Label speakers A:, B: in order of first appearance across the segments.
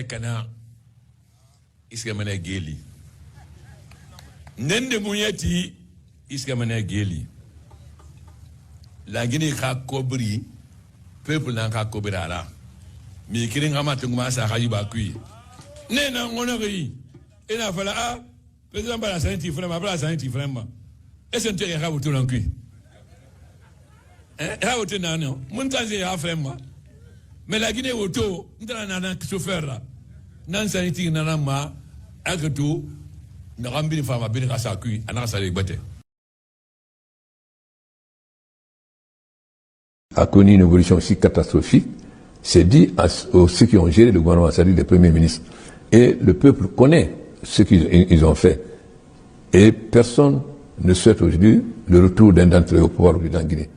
A: kana iska mana geli nende munyati iska mana geli la Guinée ka kobri peuple na ka kobrala mi kirin ngama tungma sa hayiba kui nena ngonori ina fala a président bala santi vraiment bala santi vraiment est-ce que tu es rabuto lankui rabuto nano muntazi ya vraiment mais la Guinée auto ndana nana chauffeur là nan santi nana ma agatu na rambi fama bin ka sa kui ana sa le bate
B: a connu une évolution aussi catastrophique, c'est dit à ceux qui ont géré le gouvernement, c'est-à-dire les premiers ministres. Et le peuple connaît ce qu'ils ont fait. Et personne ne souhaite aujourd'hui le retour d'un d'entre eux au pouvoir aujourd'hui en Guinée.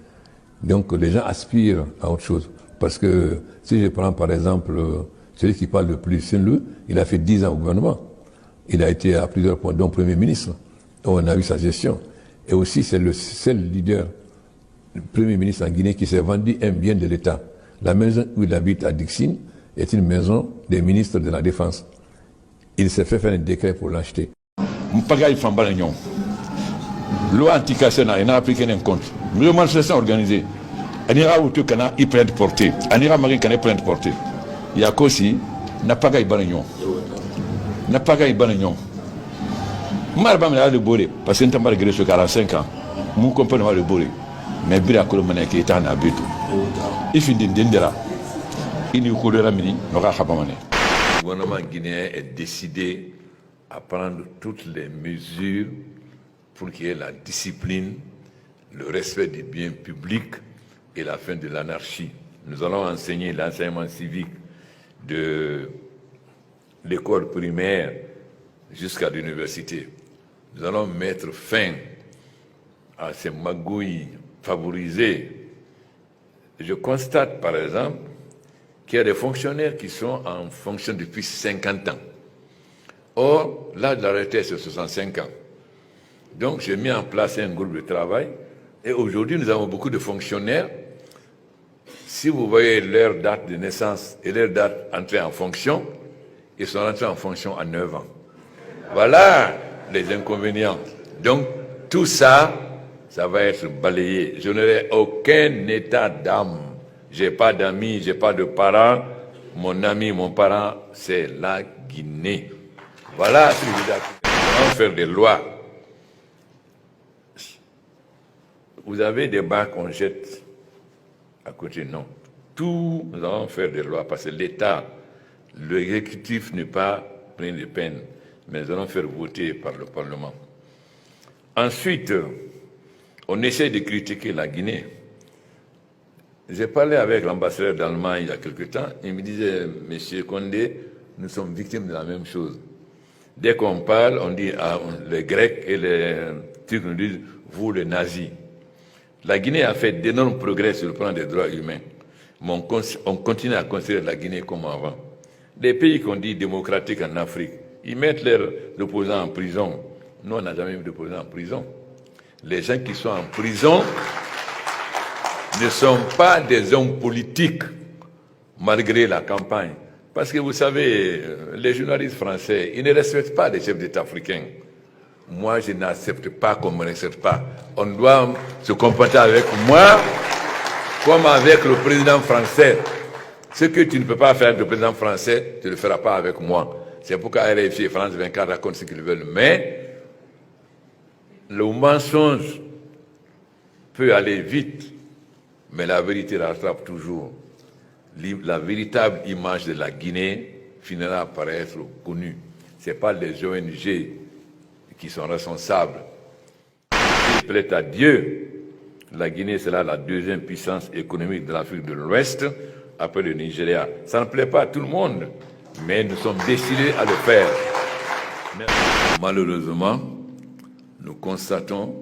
B: Donc les gens aspirent à autre chose. Parce que si je prends par exemple celui qui parle le plus, c'est lui, il a fait 10 ans au gouvernement. Il a été à plusieurs points, dont Premier ministre. On a vu sa gestion. Et aussi c'est le seul leader, le Premier ministre en Guinée qui s'est vendu un bien de l'État. La maison où il habite à Dixine est une maison des ministres de la Défense. Il s'est fait faire un décret pour l'acheter.
C: Mpagaï Fambalagnon. Loi anti-Kassena, il n'a appliqué un compte. Le manifestation organisée. On ira où tu canas, il peut être porté. On ira marine canal, il peut être porté. Il y a qu'aussi, n'a pas gaï Balagnon. N'a pas gaï Balagnon. Marba m'a le bourré, parce que c'est un malgré ce 45 ans. Mon compagnon m'a le bourré. Mais bien que le manèque est en habit. Il finit d'Indira. Il n'y a que le mini, n'aura pas mané. Le gouvernement guinéen est décidé à prendre toutes les mesures pour qu'il y ait la discipline, le respect des biens publics et la fin de l'anarchie. Nous allons enseigner l'enseignement civique de l'école primaire jusqu'à l'université. Nous allons mettre fin à ces magouilles favorisées. Je constate par exemple qu'il y a des fonctionnaires qui sont en fonction depuis 50 ans. Or, l'âge de la retraite, c'est 65 ans. Donc, j'ai mis en place un groupe de travail. Et aujourd'hui, nous avons beaucoup de fonctionnaires. Si vous voyez leur date de naissance et leur date d'entrée en fonction, ils sont entrés en fonction à 9 ans. Voilà les inconvénients. Donc, tout ça, ça va être balayé. Je n'aurai aucun état d'âme. Je n'ai pas d'amis, je n'ai pas de parents. Mon ami, mon parent, c'est la Guinée. Voilà ce que je veux dire. Nous allons faire des lois. Vous avez des bacs qu'on jette à côté, non. Tout, nous allons faire des lois parce que l'État, l'exécutif n'est pas plein de peine, mais nous allons faire voter par le Parlement. Ensuite, on essaie de critiquer la Guinée. J'ai parlé avec l'ambassadeur d'Allemagne il y a quelque temps. Il me disait, Monsieur Condé, nous sommes victimes de la même chose. Dès qu'on parle, on dit, les Grecs et les Turcs nous disent, vous les nazis. La Guinée a fait d'énormes progrès sur le plan des droits humains. Mais on continue à considérer la Guinée comme avant. Les pays qu'on dit démocratiques en Afrique, ils mettent leurs opposants en prison. Nous, on n'a jamais mis d'opposants en prison. Les gens qui sont en prison ne sont pas des hommes politiques, malgré la campagne. Parce que vous savez, les journalistes français, ils ne respectent pas les chefs d'État africains. Moi, je n'accepte pas qu'on ne me respecte pas. On doit se comporter avec moi comme avec le président français. Ce que tu ne peux pas faire avec le président français, tu ne le feras pas avec moi. C'est pourquoi RFI et France 24 racontent ce qu'ils veulent. Mais le mensonge peut aller vite, mais la vérité rattrape toujours. La véritable image de la Guinée finira par être connue. Ce n'est pas les ONG qui sont responsables. S'il plaît à Dieu, la Guinée sera la deuxième puissance économique de l'Afrique de l'Ouest, après le Nigeria. Ça ne plaît pas à tout le monde, mais nous sommes décidés à le faire. Malheureusement, nous constatons